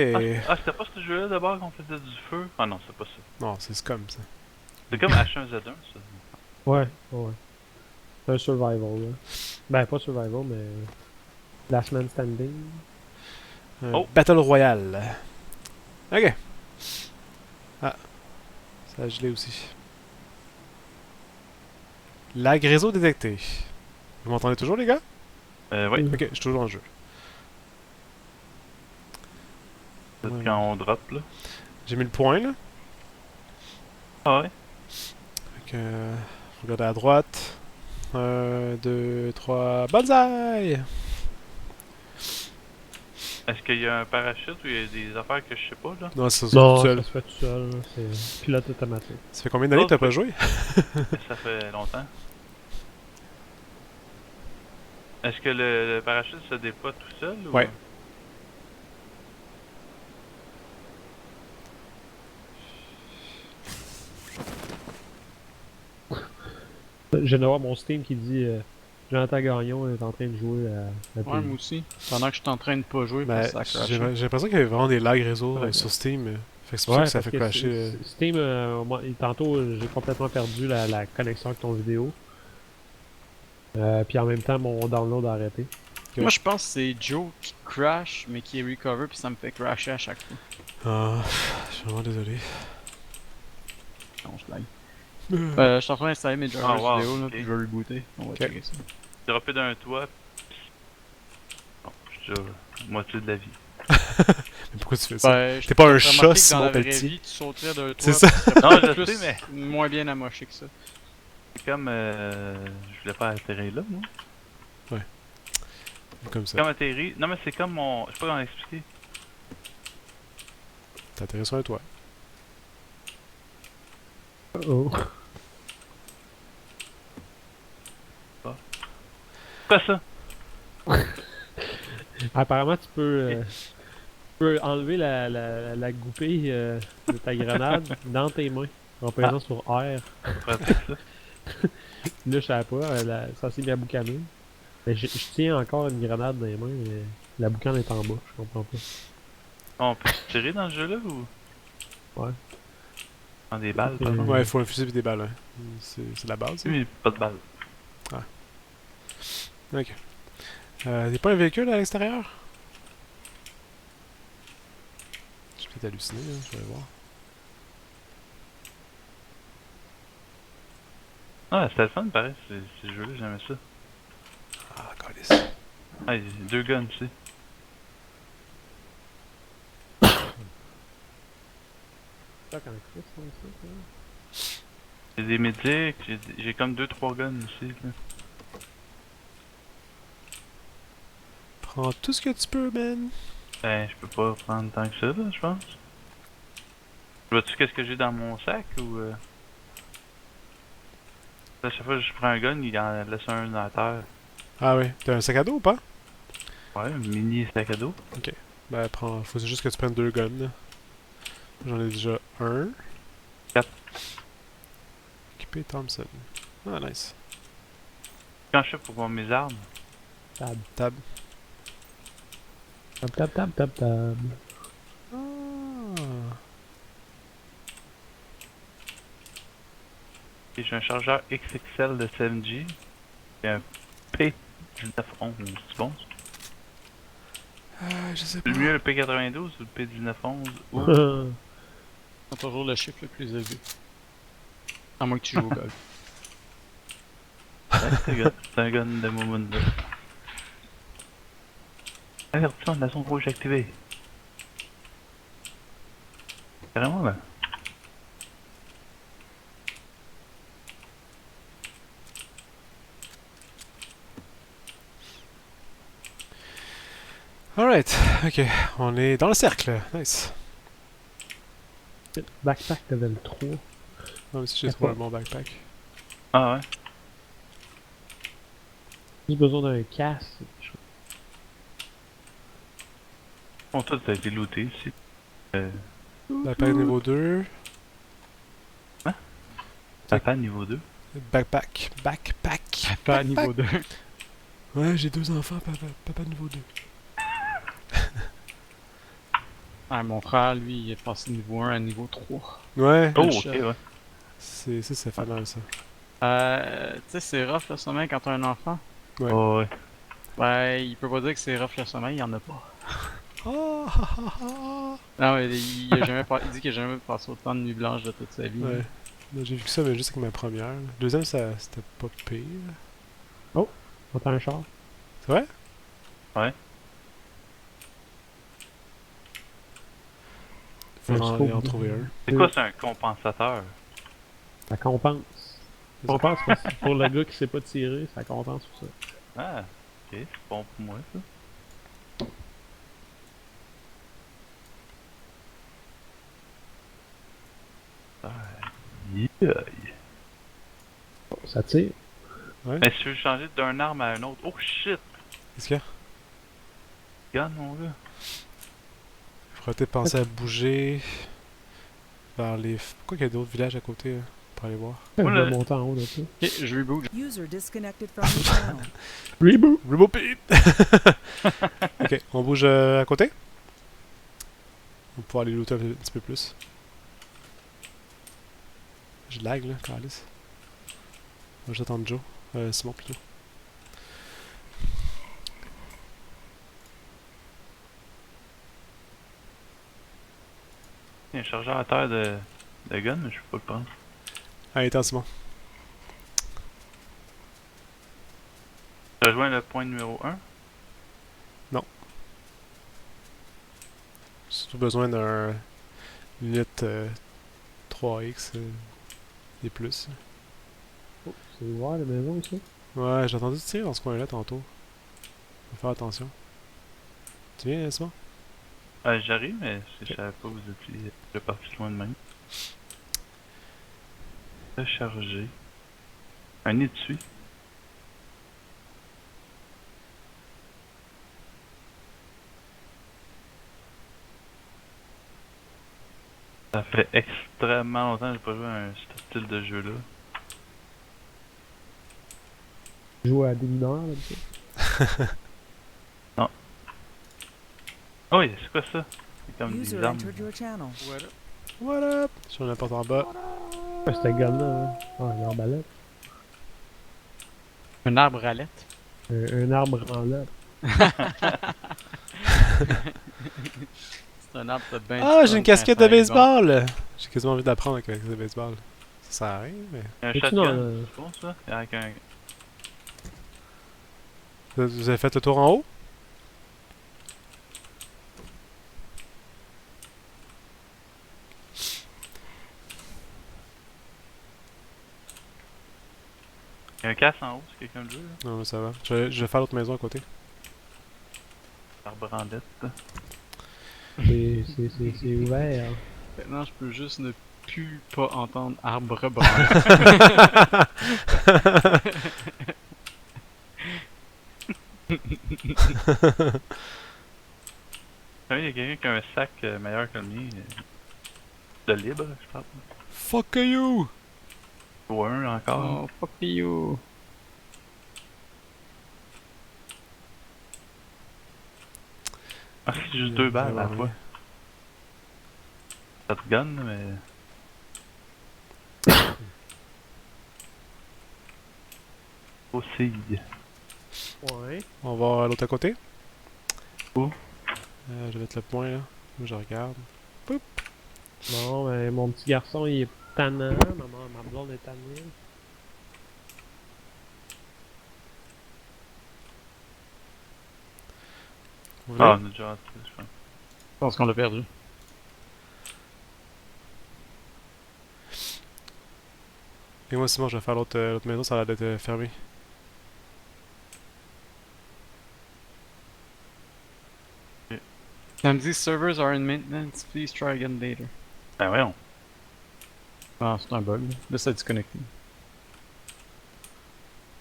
Ah, c'était pas ce jeu-là d'abord qu'on faisait du feu? Ah non, c'est pas ça. Non, c'est comme ça. C'est comme H1Z1, ça. Ouais. C'est un survival, là. Ben, pas survival, mais... Last Man Standing. Oh. Battle Royale. Ok. Ah. Ça a gelé aussi. Lag réseau détecté. Vous m'entendez toujours, les gars? Ouais. Ok, je suis toujours en jeu. C'est Ouais. quand on drop, là. J'ai mis le point, là. Ah ouais? Donc, regardez à droite. 1, 2, 3. Banzai! Est-ce qu'il y a un parachute ou il y a des affaires que je sais pas, là? Non, ça Non, tout ça seul. se fait tout seul. Là. C'est pilote automatique. Ça fait combien d'années que t'as pas joué? Ça fait longtemps. Est-ce que le parachute se déploie tout seul? Ou... Ouais. Je viens de voir mon Steam qui dit Jonathan Gagnon est en train de jouer à Ouais, moi aussi. Pendant que je suis en train de pas jouer, Ben, ça crash. j'ai l'impression qu'il y avait vraiment des lags réseau Ouais. sur Steam. Fait que c'est pour ça que ça fait crasher. Steam, tantôt j'ai complètement perdu la connexion avec ton vidéo. Puis en même temps, mon download a arrêté. Moi, je pense que c'est Joe qui crash, mais qui est recover, puis ça me fait crasher à chaque fois. Ah, je suis vraiment désolé. Non, je blague. Je suis en train d'installer mes drivers Ah, wow, vidéo, là, ok. puis je vais rebooter. On va checker ça. Dropper d'un toit. Bon, je suis à moitié de la vie. Mais pourquoi tu fais ça? Ben, T'es pas un j'ai chat, remarqué que dans Simon la vraie Pelletier. vie, tu sauterais d'un toit. C'est ça. puis tu serais Non, je plus- sais, mais moins bien amoché que ça. c'est comme. Je voulais pas atterrir là, moi. Comme C'est ça. comme atterrir. Non, mais c'est comme mon. Je sais pas comment l'expliquer. T'as atterri sur un toit. Oh. Quoi ça? Apparemment, tu peux enlever la goupille de ta grenade dans tes mains en pesant sur R. Pratique ça. Là, je savais pas, ça s'est mis à boucaner. Mais je tiens encore une grenade dans les mains, mais la boucane est en bas, je comprends pas. On peut se tirer dans ce jeu-là ou. Ouais. Dans des balles, Et- pardon? Ouais, il faut un fusil et des balles, ouais. C'est la base, ça. Oui, mais pas de balles. Ok. Y'a pas un véhicule à l'extérieur? Je suis peut-être halluciné, là. Je vais voir. Ah, c'était le fun, pareil, ces jeux-là, j'aimais ça. Ah, calice. Ah, il y a 2 guns, tu sais. Ça, quand Chris, comme ça, J'ai des médics, j'ai comme 2-3 guns ici, là. Prends tout ce que tu peux, man. Ben, je peux pas prendre tant que ça, là, je pense. Vois-tu qu'est-ce que j'ai dans mon sac ou. À chaque fois que je prends un gun, il en laisse un à terre. Ah oui. T'as un sac à dos ou pas? Ouais, un mini sac à dos. Ben, prends. Faut juste que tu prennes 2 guns, là. J'en ai déjà un. 4. Équipé Thompson. Ah, nice. Quand je fais pour voir mes armes, tab. Tab. Tab, tab, tab, tab, tab. Ah. et j'ai un chargeur XXL de CMG et un P1911. C'est bon? Je sais pas. C'est mieux le P92 ou le P1911 ou. C'est toujours le chiffre le plus élevé. À moins que tu joues au golf. C'est un gun de Momounda. Avertissement de la zone rouge activée. Carrément là. Alright. Ok. On est dans le cercle. Nice. Backpack level 3. Même si j'ai trouvé un bon backpack. Ah ouais. J'ai besoin d'un casque. Bon, tout a été looté ici. Backpack niveau 2. Papa niveau 2. Backpack. Backpack. Pas à niveau 2. Ouais, j'ai 2 enfants, papa niveau 2. Ouais, mon frère, lui, il est passé de niveau 1 à niveau 3. Ouais. Oh, Le ok, chat. ouais. C'est fait mal, ça. Tu sais, c'est rough le sommeil quand t'as un enfant. Ouais. Oh, ouais. Ben, il peut pas dire que c'est rough le sommeil, il y en a pas. Oh, ha, ha, ha. Non, il a jamais il dit qu'il a jamais passé autant de nuits blanches de toute sa vie. Ouais. Moi, j'ai vu ça, mais juste avec ma première. Là. Deuxième, c'était pas pire. On entend un char. C'est vrai? Ouais. Faut Un en, scope. en trouver un. C'est quoi, c'est un compensateur? Ça compense. Ça compense parce que pour le gars qui sait pas tirer, ça compense pour ça. Ah, ok, c'est bon pour moi ça. Yeah. Ça tire. Mais si tu veux changer d'une arme à une autre, oh shit! Qu'est-ce qu'il y a? Gun, mon gars. Faudrait peut-être penser à bouger vers les. Pourquoi qu'il y a d'autres villages à côté là, pour aller voir? Je Oula. vais monter en haut de ça. Ok, je reboot. User disconnected from your channel. Reboot! Reboot Pete! Ok, on bouge à côté? On va pouvoir aller looter un petit peu plus. Je lag là, Carlis. Moi j'attends Joe. Simon plutôt. Il y a un chargeur à terre de gun, mais je peux pas le prendre. Allez, attends Simon. Tu rejoins le point numéro 1. J'ai surtout besoin d'un lunette 3X et plus. Oh, c'est ouvert la maison ici. Ouais, j'ai entendu tirer dans ce coin-là tantôt. Faut faire attention. Tu viens, Simon? J'arrive, mais je savais pas que vous étiez déjà parti loin de même. Recharger. Un étui. Ça fait extrêmement longtemps que j'ai pas joué à un style de jeu là. Tu joues à des mineurs, là, tu sais. Oh, oui, c'est quoi ça? C'est comme User des armes. entered your channel. Voilà. What up? Sur la porte en bas. Ouais, c'était gun-là, hein. Ah, une arbalète. Un arbre à lettres. Un arbre en là. C'est un arbre de ben Ah, du j'ai une fun, casquette de sincère et bon. baseball! J'ai quasiment envie d'apprendre avec la casquette de baseball. Ça sert à rien, mais. Un Et tu shotgun, dans- je pense, ça? Avec un... Vous avez fait le tour en haut? un casse en haut, c'est quelqu'un de jeu, là. Non, mais ça va. Je vais faire l'autre maison à côté. Arbre brandette. C'est ouvert. Maintenant, je peux juste ne plus pas entendre arbre branlé. Ah oui, il y a quelqu'un qui a un sac meilleur que le mien. De libre, je pense. Fuck you! Ou un encore. Oh, fuck you. Ah, c'est juste 2 balles à la fois. Shotgun, mais... Aussi. Ouais. On va à l'autre à côté. Où? Je vais mettre le point là. Moi je regarde. Bon, ben, mon petit garçon, il est tannant. Ma blonde est tannée. Vous Ah, voulez? on a déjà rentré, je pense. Je pense qu'on l'a perdu. Et moi Simon, je vais faire l'autre maison, ça a l'air d'être fermé. Ça me dit servers are in maintenance, please try again later. Ben voyons. Ah, c'est un bug. Là, ça a disconnecté.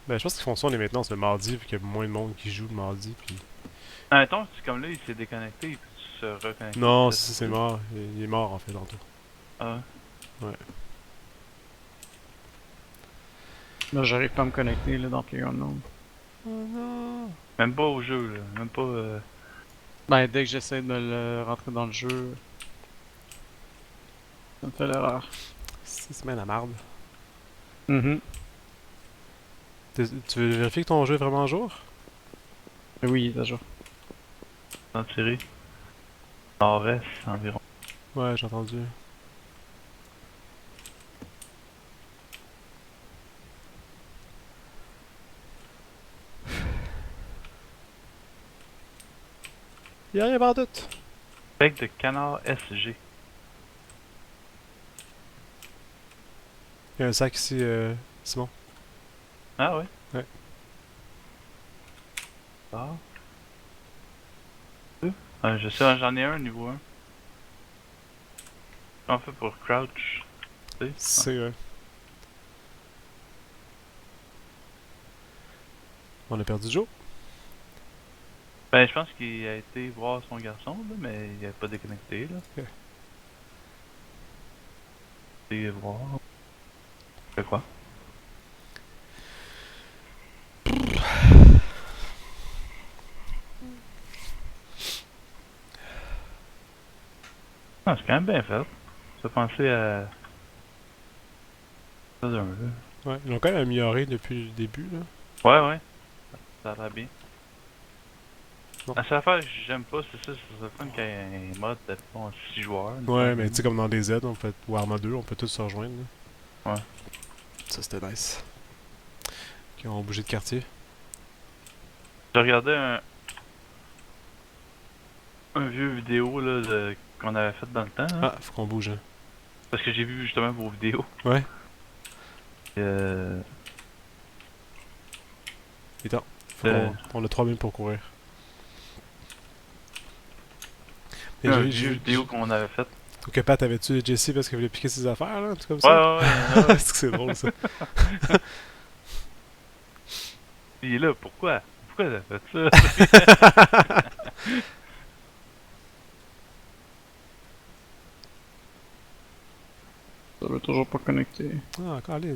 Ben je pense qu'ils font ça les maintenances le mardi, vu qu'il y a moins de monde qui joue le mardi. Puis... Ah, attends, c'est comme là, il s'est déconnecté, il peut se reconnecter. Non, peut-être. si c'est mort. Il est mort en fait tantôt. Ah ouais. Là, j'arrive pas à me connecter là, dans PlayerUnknown. Oh non! Même pas au jeu, là. Même pas... Ben, dès que j'essaie de me le rentrer dans le jeu, ça me fait l'erreur. C'est bien la marde. Mhm. Tu veux vérifier que ton jeu est vraiment à jour? Mais oui, il est à jour. en tiré. Nord-est environ. Ouais, j'ai entendu. Y'a rien par doute. Bec de canard SG. Y'a un sac ici, Simon. Ah ouais? Ouais. Ah. Je sais, j'en ai un niveau 1. Comment on fait pour crouch? Tu sais? C'est vrai. On a perdu Joe. Ben, je pense qu'il a été voir son garçon, là, mais il a pas déconnecté, là. Ok. Et voir. Fait quoi? Ah, c'est quand même bien fait. Ça pensait à... Ça d'un jeu. Ouais, ils l'ont quand même amélioré depuis le début, là. Ouais, ouais. Ça va bien. Bon. La seule affaire que j'aime pas, c'est ça, c'est le fun qu'il y ait un mode de 6 joueurs. Ouais, mais tu sais, comme dans DayZ, on peut, ou Arma 2, on peut tous se rejoindre, là. Ouais. Ça, c'était nice. Ok, on va bouger de quartier. J'ai regardé un vieux vidéo là, qu'on avait fait dans le temps. Hein, Ah, faut qu'on bouge, hein. parce que j'ai vu justement vos vidéos. Ouais. Euh, Et attends, on a 3 minutes pour courir. Et un vieux vidéo qu'on avait fait. Ok, Pat, avais-tu Jesse parce qu'il voulait piquer ses affaires, là, un truc comme Ouais, ça? ouais, ouais. C'est que c'est drôle, ça. Il est là, pourquoi? Pourquoi t'as fait ça? Ça veut toujours pas connecter. Ah, Colin.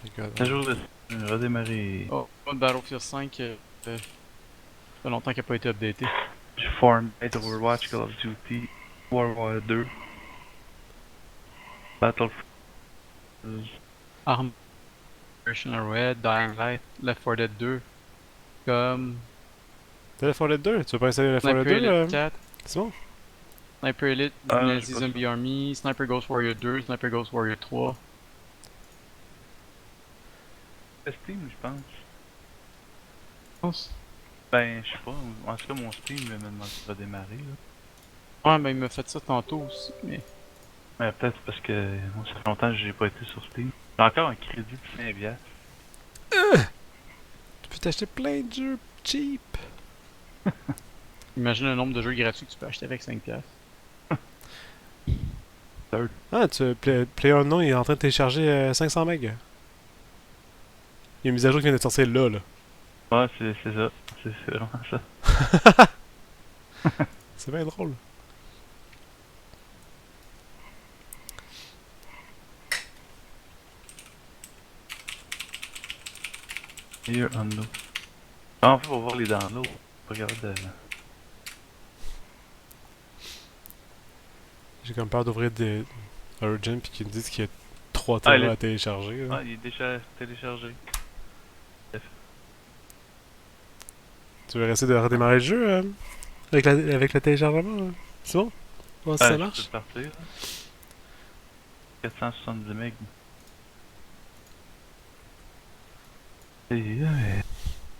Regarde. Un jour de redémarrer. Oh, Battlefield 5, ça fait longtemps qu'il n'a pas été updaté. Fortnite, Overwatch, Call of Duty, World War 2, Battlefield. Arm, Operation Red, Dying Light, Left 4 Dead 2, comme T'as Left 4 Dead 2? Tu veux pas installer Left 4 Sniper Dead 2? Elite 4, C'est bon? Sniper Elite, Ah, Nazi j'ai pas Zombie Army, Sniper Ghost Warrior 2, Sniper Ghost Warrior 3. Steam, je pense. Je pense. Ben, je sais pas. En tout cas, mon Steam me demande de redémarrer. Là. Ouais, ben il m'a fait ça tantôt aussi, mais. Mais peut-être parce que moi, ça fait longtemps que j'ai pas été sur Steam. J'ai encore un crédit de 5 piastres. Tu peux t'acheter plein de jeux cheap. Imagine le nombre de jeux gratuits que tu peux acheter avec 5$. Ah, PlayerUnknown il est en train de télécharger 500 MB. Il y a une mise à jour qui vient de sortir là. Ouais, c'est ça. C'est vraiment ça. C'est bien drôle. Here on low. Ah, en fait, on va voir les downloads. Regarde. J'ai comme peur d'ouvrir des Origin puis qu'ils me disent qu'il y a 3 Ah, TB à télécharger. Là. Ah, il est déjà téléchargé. Tu veux essayer de redémarrer le jeu avec le téléchargement? C'est bon? Voir si ça Je marche? peux partir. 470 MB.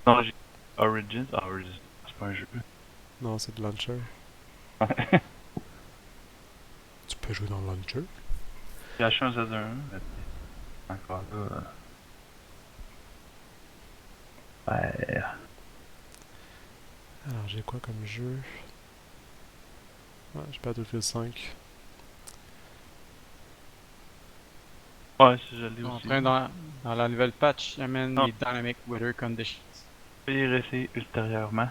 Non, j'ai Origins. Ah, Origins, c'est pas un jeu. Non, c'est de launcher. Tu peux jouer dans le launcher? J'ai acheté un Z1, mais encore là. Ouais. Alors, j'ai quoi comme jeu? Ouais, j'ai Battlefield 5. Ouais, si je l'ai En aussi. train dans la nouvelle patch, il amène Non. les Dynamic Weather Conditions. Je vais y réessayer ultérieurement.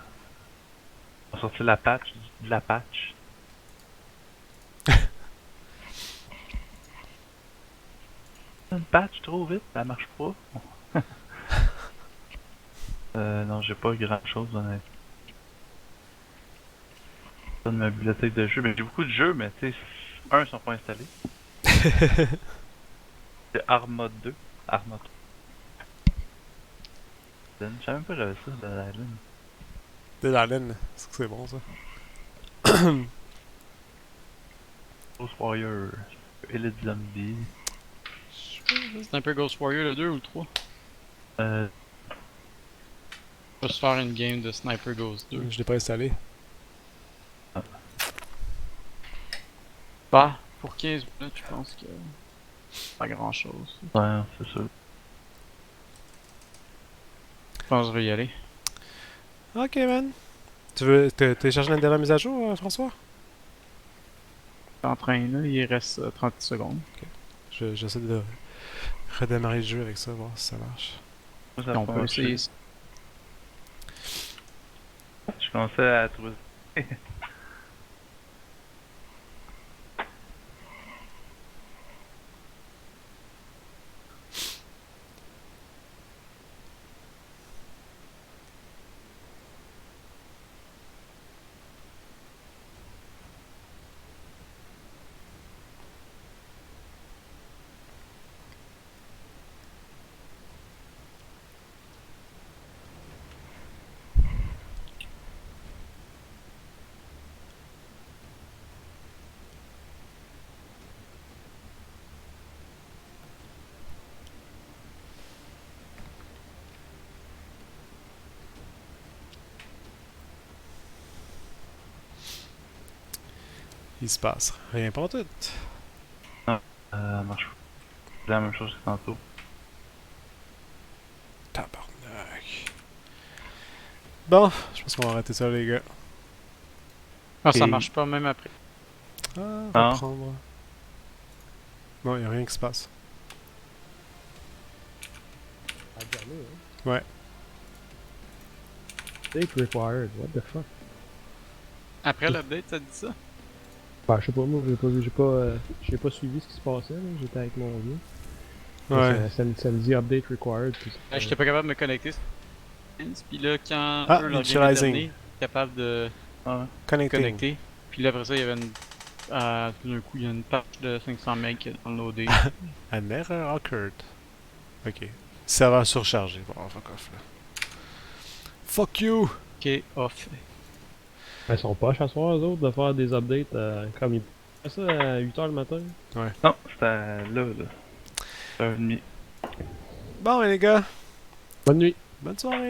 On va sortir la patch, de la patch. Une patch trop vite, ça marche pas. Non, j'ai pas grand chose honnêtement. Pas de ma bibliothèque de jeux, mais j'ai beaucoup de jeux, mais tu sais, un sont pas installés. C'est Arma 2. Arma 3. Je savais même pas que j'avais ça dans la ligne. Dead Island, c'est que c'est bon ça. Ghost Warrior, Elite Zombie. Sniper Ghost Warrior le 2 ou le 3? Euh, Je vais se faire une game de Sniper Ghost 2. Je l'ai pas installé. Bah, pour 15 minutes, je pense que pas grand chose. ouais, c'est sûr. Je pense que je vais y aller. Ok, man. Tu veux télécharger la dernière mise à jour, François? Je suis en train là, il reste 30 secondes. J'essaie de redémarrer le jeu avec ça, voir si ça marche. Moi, ça Et a on pas peut marché. essayer. Je commençais à trouver. Il se passe rien pour tout. Marche pas. C'est la même chose que tantôt. Tabarnak. Bon, je pense qu'on va arrêter ça, les gars. Ah, ça Et- marche pas même après. Ah, on Ah. va prendre. Non, il a rien qui se passe. Ah, jamais, hein. Ouais. Take required, what the fuck? Après l'update, ça dit ça? Bah, je sais pas, moi, j'ai pas suivi ce qui se passait, là. J'étais avec mon vieux. Ouais. Ça me dit update required. Puis J'étais pas capable de me connecter. Puis là, quand Ah, eux, leur game est initializing. terminé, capable de Ah, Connecting. connecter. Puis là, après ça, il y avait une. Tout d'un coup, il y a une patch de 500 MB qui est downloadée. An error occurred. Ok. Serveur surchargé. Bon, fuck off là. Fuck you! Ok, off. Ils sont poches à soir, eux autres, de faire des updates comme ils font ça à 8h le matin. non, c'était là. 1h30. Bon, ben, les gars, Bonne nuit. bonne soirée!